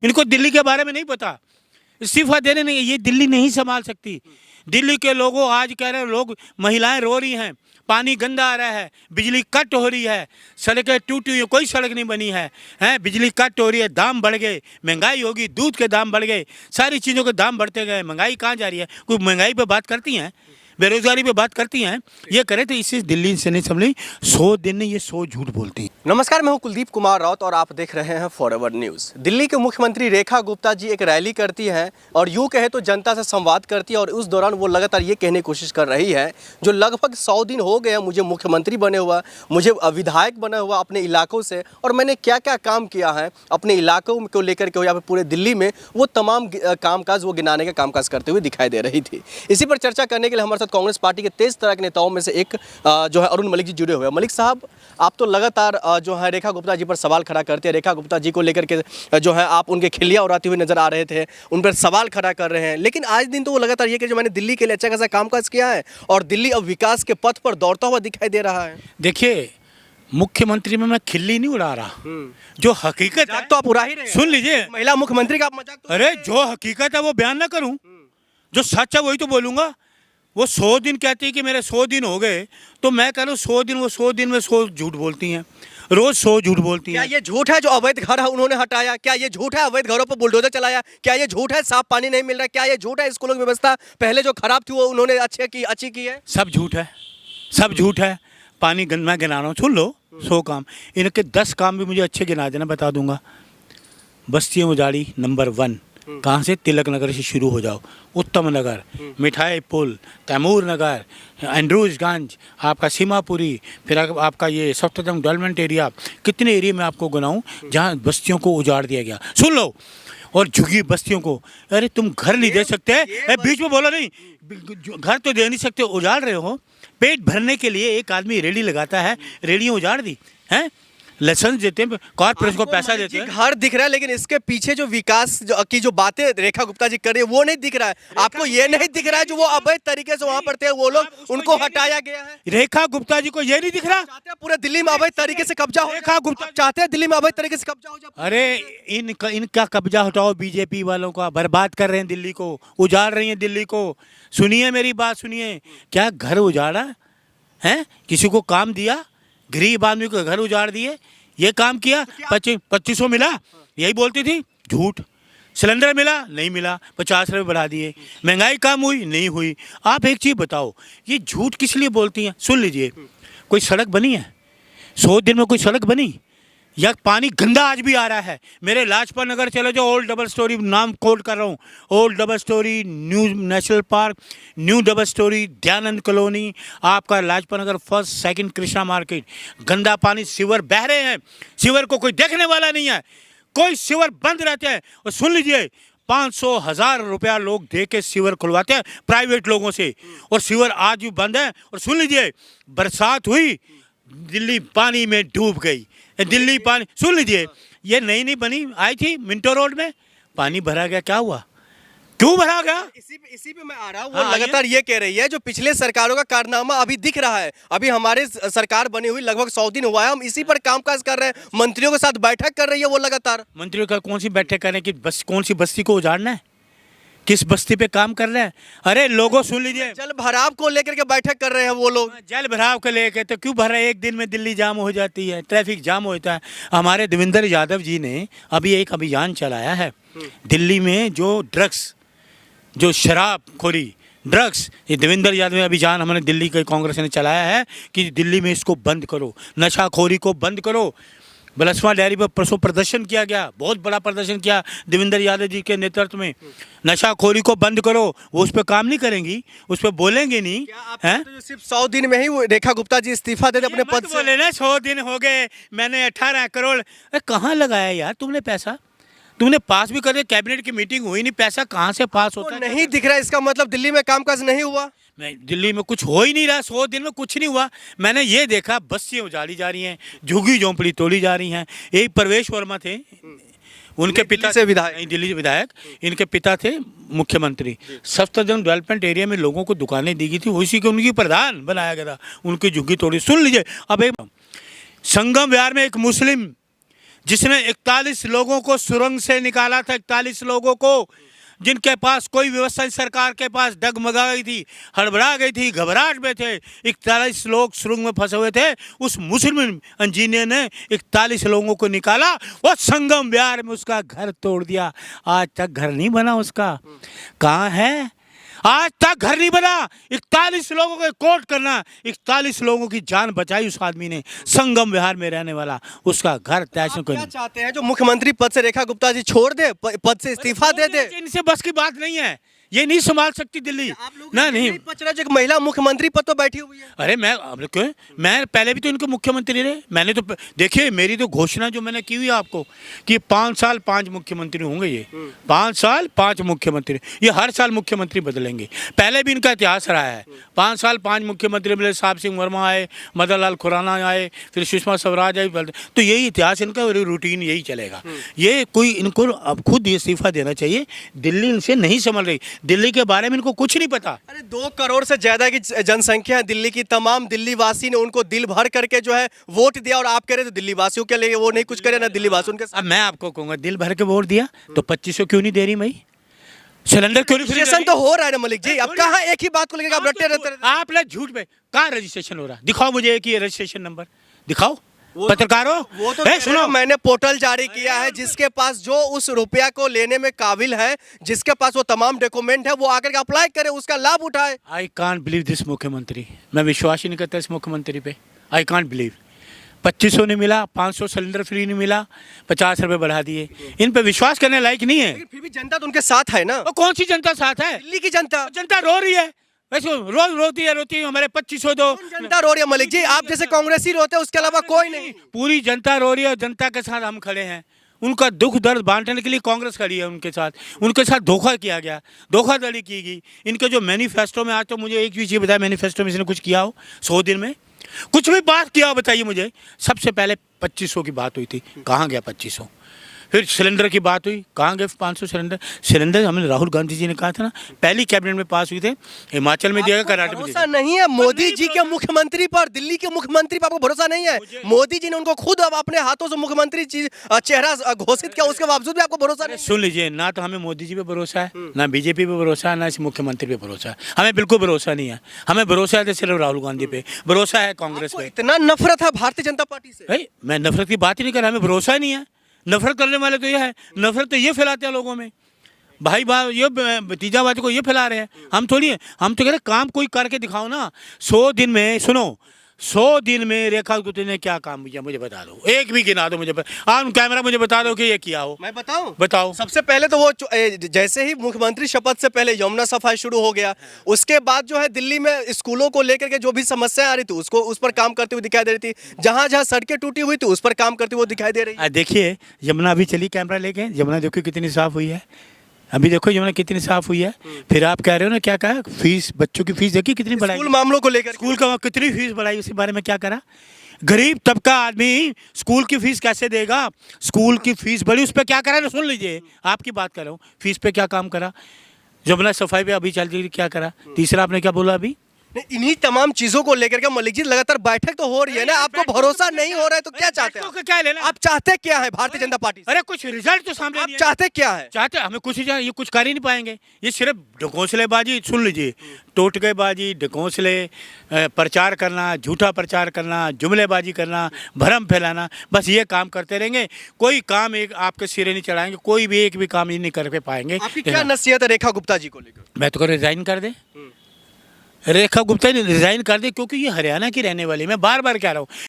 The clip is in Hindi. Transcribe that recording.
इनको दिल्ली के बारे में नहीं पता। इस्तीफा देने नहीं, ये दिल्ली नहीं संभाल सकती। दिल्ली के लोगों आज कह रहे हैं, लोग महिलाएं रो रही हैं, पानी गंदा आ रहा है, बिजली कट हो रही है, सड़कें टूटी हुई, कोई सड़क नहीं बनी है, बिजली कट हो रही है, दाम बढ़ गए, महंगाई होगी, दूध के दाम बढ़ गए, सारी चीज़ों के दाम बढ़ते गए, महंगाई कहाँ जा रही है? कोई महंगाई पे बात करती हैं? बेरोजगारी पे बात करती हैं? ये करे तो इससे दिल्ली से नहीं संभली। 100 दिन ये 100 झूठ बोलती हैं। नमस्कार, मैं हूं कुलदीप कुमार राउत और आप देख रहे हैं फॉरवर्ड न्यूज़। दिल्ली के मुख्यमंत्री रेखा गुप्ता जी एक रैली करती हैं और यूँ कहे तो जनता से संवाद करती है और उस दौरान वो लगातार ये कहने की कोशिश कर रही है, जो लगभग 100 दिन हो गए मुझे मुख्यमंत्री बने हुआ, मुझे विधायक बना हुआ अपने इलाकों से, और मैंने क्या क्या काम किया है अपने इलाकों को लेकर के, या फिर पूरे दिल्ली में, वो तमाम कामकाज वो गिनाने का कामकाज करते हुए दिखाई दे रही थी। इसी पर चर्चा करने के लिए हमारे साथ कांग्रेस पार्टी के तेज तरह के नेताओं में से एक जो है अरुण मलिक जी जुड़े हुए हैं। मलिक साहब, आप तो लगातार जो है रेखा गुप्ता जी पर सवाल खड़ा करते हैं, रेखा गुप्ता जी को लेकर के जो है आप उनके खिल्लियां उड़ाते हुए नजर आ रहे थे, उन पर सवाल खड़ा कर रहे हैं, लेकिन आज दिन तो वो लगातार ये कि जो मैंने दिल्ली के लिए अच्छा खासा कामकाज किया है और दिल्ली अब विकास के पथ पर दौड़ता हुआ दिखाई दे रहा है। देखिए, मुख्यमंत्री में मैं खिल्ली नहीं उड़ा रहा, जो हकीकत है तो आप उड़ा ही रहे हैं। सुन लीजिए, महिला मुख्यमंत्री का आप मजाक तो अरे जो हकीकत है वो बयान ना करूं, जो सच है वही तो बोलूंगा। वो 100 दिन कहती है कि मेरे 100 दिन हो गए, तो मैं कह रहा हूँ 100 दिन, वो 100 दिन में 100 झूठ बोलती हैं, रोज 100 झूठ बोलती क्या हैं। ये झूठ है जो अवैध घर है उन्होंने हटाया? क्या ये झूठ है अवैध घरों पर बुलडोजर चलाया? क्या ये झूठ है साफ पानी नहीं मिल रहा? क्या ये झूठ है स्कूलों की व्यवस्था पहले जो खराब थी वो उन्होंने अच्छी की है? सब झूठ है, सब झूठ है। पानी मैं गिना रहा हूँ, सुन लो 100 काम, इनके 10 काम भी मुझे अच्छे गिना देना, बता दूंगा। बस्तियाँ उजाड़ी नंबर 1, कहाँ से? तिलक नगर से शुरू हो जाओ, उत्तम नगर, मिठाई पुल, तैमूर नगर, एंड्रूजगंज, आपका सीमापुरी, फिर आपका ये सफ्तरजंग डेवलपमेंट एरिया, कितने एरिया में आपको गिनाऊँ जहाँ बस्तियों को उजाड़ दिया गया, सुन लो। और झुग्गी बस्तियों को, अरे तुम घर नहीं दे सकते? बीच में बोलो नहीं, घर तो दे नहीं सकते, उजाड़ रहे हो। पेट भरने के लिए एक आदमी रेडी लगाता है, रेडियाँ उजाड़ दी हैं, लाइसेंस देते हैं, कॉर्पोरेशन को पैसा देते हैं। घर दिख रहा है, लेकिन इसके पीछे जो विकास की जो बातें रेखा गुप्ता जी कर रही है वो नहीं दिख रहा है। आपको ये नहीं दिख रहा है जो वो अवैध तरीके से वहां पर थे वो लोग, उनको हटाया गया है। रेखा गुप्ता जी को ये नहीं दिख रहा? चाहते हैं पूरे दिल्ली में अवैध तरीके से कब्जा हो। रेखा गुप्ता चाहते हैं दिल्ली में अवैध तरीके से कब्जा हो जाए। अरे इनका कब्जा हटाओ, बीजेपी वालों का। बर्बाद कर रहे हैं दिल्ली को, उजाड़ रही हैं दिल्ली को। सुनिए मेरी बात सुनिए, क्या घर उजाड़ा है? किसी को काम दिया? गरीब आदमी को घर उजाड़ दिए, ये काम किया? 2500 मिला, यही बोलती थी, झूठ। सिलेंडर मिला? नहीं मिला, 50 रुपये बढ़ा दिए। महंगाई कम हुई? नहीं हुई। आप एक चीज़ बताओ, ये झूठ किस लिए बोलती हैं? सुन लीजिए, कोई सड़क बनी है 100 दिन में? कोई सड़क बनी? या पानी गंदा आज भी आ रहा है? मेरे लाजपत नगर चले जाओ, ओल्ड डबल स्टोरी, नाम कोट कर रहा हूँ, old double storey, new national park, new double storey, Dayanand colony, आपका Lajpat Nagar 1st 2nd Krishna market, गंदा पानी, सीवर बह रहे हैं, सीवर को कोई देखने वाला नहीं है, कोई सीवर बंद रहते हैं। और सुन लीजिए, 500,000 रुपया लोग दे के सीवर खुलवाते हैं प्राइवेट लोगों से, और सीवर आज भी बंद है। और सुन लीजिए, बरसात हुई, दिल्ली पानी में डूब गई। दिल्ली पानी, सुन लीजिए, ये नई नहीं बनी, आई थी मिंटो रोड में, पानी भरा गया, क्या हुआ? क्यों भरा गया? इसी पे मैं आ रहा हूँ। वो लगातार ये कह रही है जो पिछले सरकारों का कारनामा अभी दिख रहा है। अभी हमारे सरकार बनी हुई लगभग 100 दिन हुआ है, हम इसी पर कामकाज कर रहे हैं, मंत्रियों के साथ बैठक कर रही है वो लगातार। मंत्रियों का कौन सी बैठक करने की? बस कौन सी बस्ती को उजाड़ना है? किस बस्ती पे काम कर रहे हैं? अरे लोगों सुन लीजिए, जल भराव को लेकर के बैठक कर रहे हैं वो लोग। जल भराव को लेकर तो क्यों भर रहे? एक दिन में दिल्ली जाम हो जाती है, ट्रैफिक जाम होता है। हमारे देवेंद्र यादव जी ने अभी एक अभियान चलाया है दिल्ली में, जो ड्रग्स, जो शराबखोरी, ड्रग्स, ये देवेंद्र यादव ने अभियान हमारे दिल्ली के कांग्रेस ने चलाया है कि दिल्ली में इसको बंद करो, नशाखोरी को बंद करो। बलसवा डेयरी पर परसों प्रदर्शन किया गया, बहुत बड़ा प्रदर्शन किया देवेंद्र यादव जी के नेतृत्व में। नशाखोरी को बंद करो, वो उस पर काम नहीं करेंगी, उस पर बोलेंगे नहीं हैं। तो सिर्फ 100 दिन में ही वो रेखा गुप्ता जी इस्तीफा दे अपने पद से। बोले ना 100 दिन हो गए, मैंने 18 करोड़, कहाँ लगाया यार तुमने पैसा? तुमने पास भी कर दिया, कैबिनेट की मीटिंग हुई नहीं, पैसा कहाँ से पास होता है? नहीं दिख रहा, इसका मतलब दिल्ली में कामकाज नहीं हुआ। मैं दिल्ली में कुछ हो ही नहीं रहा, 100 दिन में कुछ नहीं हुआ। मैंने ये देखा, बस्तियाँ उजाड़ी जा रही हैं, झुग्गी झोंपड़ी तोड़ी जा रही हैं। एक प्रवेश वर्मा थे, उनके पिता से विधायक, दिल्ली से विधायक, इनके पिता थे मुख्यमंत्री। सफ्तरजंग डेवलपमेंट एरिया में लोगों को दुकानें दी गई थी, उसी के उनकी प्रधान बनाया गया था, उनकी झुग्गी तोड़ी। सुन लीजिए, अब एक संगम विहार में एक मुस्लिम जिसने 41 लोगों को सुरंग से निकाला था, 41 लोगों को जिनके पास कोई व्यवस्था नहीं, सरकार के पास डगमगा गई थी, हड़बड़ा गई थी, घबराहट में थे। 41 लोग सुरंग में फंसे हुए थे। उस मुस्लिम इंजीनियर ने 41 लोगों को निकाला और संगम विहार में उसका घर तोड़ दिया। आज तक घर नहीं बना उसका। कहाँ है? आज तक घर नहीं बना। 41 लोगों को कोर्ट करना, 41 लोगों की जान बचाई उस आदमी ने, संगम विहार में रहने वाला। उसका घर तैसे को क्या चाहते हैं जो मुख्यमंत्री पद से रेखा गुप्ता जी छोड़ दे, पद से इस्तीफा दे दे? इनसे बस की बात नहीं है, ये नहीं संभाल सकती दिल्ली। आप लोग ना नहीं एक महिला मुख्यमंत्री पद तो बैठी हुई है। अरे मैं पहले भी तो इनके मुख्यमंत्री रहे। मैंने तो देखिए, मेरी तो घोषणा जो मैंने की हुई है आपको कि 5 साल 5 मुख्यमंत्री होंगे। ये 5 साल 5 मुख्यमंत्री, ये हर साल मुख्यमंत्री बदलेंगे। पहले भी इनका इतिहास रहा है। 5 साल 5 मुख्यमंत्री बदले, साहब सिंह वर्मा आए, मदन लाल खुराना आए, फिर सुषमा स्वराज आई। तो यही इतिहास इनका, रूटीन यही चलेगा। ये कोई इनको अब खुद इस्तीफा देना चाहिए। दिल्ली इनसे नहीं संभल रही। दिल्ली के बारे में इनको कुछ नहीं पता। अरे 2 करोड़ से ज्यादा की जनसंख्या है दिल्ली की। तमाम दिल्ली वासी ने उनको दिल भर करके जो है वोट दिया, और आप कह रहे थे दिल्ली वासियों के लिए वो नहीं कुछ करे, ना दिल्ली वासियों के साथ। अब मैं आपको कहूंगा, दिल भर के वोट दिया तो 2500 क्यों नहीं दे रही भाई? सिलेंडर क्यों नहीं फ्री? रजिस्ट्रेशन तो हो रहा है ना मलिक जी। अब कहाँ एक ही बात को लेकर आप रटते रहते? आप लोग झूठ पे कहाँ रजिस्ट्रेशन हो रहा? दिखाओ मुझे एक ही रजिस्ट्रेशन नंबर दिखाओ। पत्रकारों, वो तो सुनो, मैंने पोर्टल जारी किया है, जिसके पास जो उस रुपया को लेने में काबिल है, जिसके पास वो तमाम डॉक्यूमेंट है, वो आकर के अप्लाई करे, उसका लाभ उठाए। आई कांट बिलीव दिस मुख्यमंत्री। मैं विश्वास ही नहीं करता इस मुख्यमंत्री पे। I can't believe. 2500 नहीं मिला, 500 सिलेंडर फ्री नहीं मिला, 50 रुपए बढ़ा दिए। इन पे विश्वास करने लायक नहीं है। फिर भी जनता तो उनके साथ है ना। और कौन सी जनता साथ है? दिल्ली की जनता। जनता रो रही है, वैसे रोज रोती है हमारे 2500 दो। जनता रो रही है मलिक जी, आप जैसे कांग्रेसी रोते हैं, उसके अलावा कोई नहीं। पूरी जनता रो रही है और जनता के साथ हम खड़े हैं। उनका दुख दर्द बांटने के लिए कांग्रेस खड़ी है उनके साथ। उनके साथ धोखा किया गया, धोखाधड़ी की गई। इनके जो मैनिफेस्टो में, आज तो मुझे एक चीज़ ये बताया, मैनिफेस्टो में इसने कुछ किया हो 100 दिन में कुछ भी बात किया हो बताइए मुझे। सबसे पहले 2500 की बात हुई थी, कहाँ गया 2500? फिर सिलेंडर की बात हुई, कहाँ गए 500 सिलेंडर? हमने राहुल गांधी जी ने कहा था ना, पहली कैबिनेट में पास हुई थे, हिमाचल में दिया, कर्नाटक में भरोसा नहीं है मोदी जी के मुख्यमंत्री पर, दिल्ली के मुख्यमंत्री पर आपको भरोसा नहीं है? मोदी जी ने उनको खुद अब अपने हाथों से मुख्यमंत्री चेहरा घोषित किया, उसके बावजूद भी आपको भरोसा नहीं? सुन लीजिए, ना तो हमें मोदी जी पे भरोसा है, ना बीजेपी पे भरोसा है, ना इस मुख्यमंत्री पे भरोसा है। हमें बिल्कुल भरोसा नहीं है। हमें भरोसा है तो सिर्फ राहुल गांधी पे, भरोसा है कांग्रेस पे। इतना नफरत है भारतीय जनता पार्टी से? मैं नफरत की बात ही नहीं कर रहा, हमें भरोसा ही नहीं है। नफरत करने वाले तो ये है, नफरत तो ये फैलाते हैं लोगों में, भाई ये भतीजावादी को ये फैला रहे हैं। हम थोड़ी है, हम तो कह रहे काम कोई करके दिखाओ ना। 100 दिन में, सुनो, 100 दिन में रेखा गुप्ता ने क्या काम किया मुझे बता दो, एक भी गिना दो मुझे। ऑन कैमरा मुझे बता दो कि ये किया हो। मैं बताऊं? बताओ। सबसे पहले तो वो जैसे ही मुख्यमंत्री शपथ से पहले यमुना सफाई शुरू हो गया, उसके बाद जो है दिल्ली में स्कूलों को लेकर के जो भी समस्याएं आ रही थी, उसको उस पर काम करते हुए दिखाई दे रही थी। जहां जहां सड़कें टूटी हुई थी, उस पर काम करते हुए दिखाई दे रही है। देखिए यमुना अभी चली कैमरा लेके, यमुना देखो कितनी साफ हुई है। अभी देखो यमुना कितनी साफ हुई है। फिर आप कह रहे हो ना, क्या कहा, फीस, बच्चों की फीस देखिए कितनी बढ़ाई। स्कूल मामलों को लेकर स्कूल का कितनी फीस बढ़ाई, उसी बारे में क्या करा? गरीब तबका आदमी स्कूल की फीस कैसे देगा? स्कूल की फीस बढ़ी, उस पर क्या करा ना, सुन लीजिए, आपकी बात कर रहा हूँ। फीस पे क्या काम करा? यमुना सफाई पे अभी चल रही, क्या करा? तीसरा आपने क्या बोला अभी? इन्हीं तमाम चीजों को लेकर के मलिक जी लगातार बैठक तो हो रही है ना, आपको भरोसा नहीं हो रहा है तो क्या चाहते हैं? क्या लेना? आप चाहते क्या है भारतीय जनता पार्टी से? अरे कुछ रिजल्ट तो सामने आप चाहते क्या है? चाहते हमें कुछ, ये कुछ कर ही नहीं पाएंगे। ये सिर्फ ढकोसलेबाजी, सुन लीजिए, टोटकेबाजी, ढकोसले, प्रचार करना, झूठा प्रचार करना, जुमलेबाजी करना, भ्रम फैलाना, बस ये काम करते रहेंगे। कोई काम एक आपके सिरे नहीं चढ़ाएंगे, कोई भी एक भी काम ये नहीं कर पाएंगे। आपकी क्या नसीहत है रेखा गुप्ता जी को लेकर? मैं तो रिजाइन कर दे, रेखा गुप्ता ने रिजाइन कर दे, क्योंकि ये हरियाणा की रहने वाली, मैं बार बार कह रहा हूँ।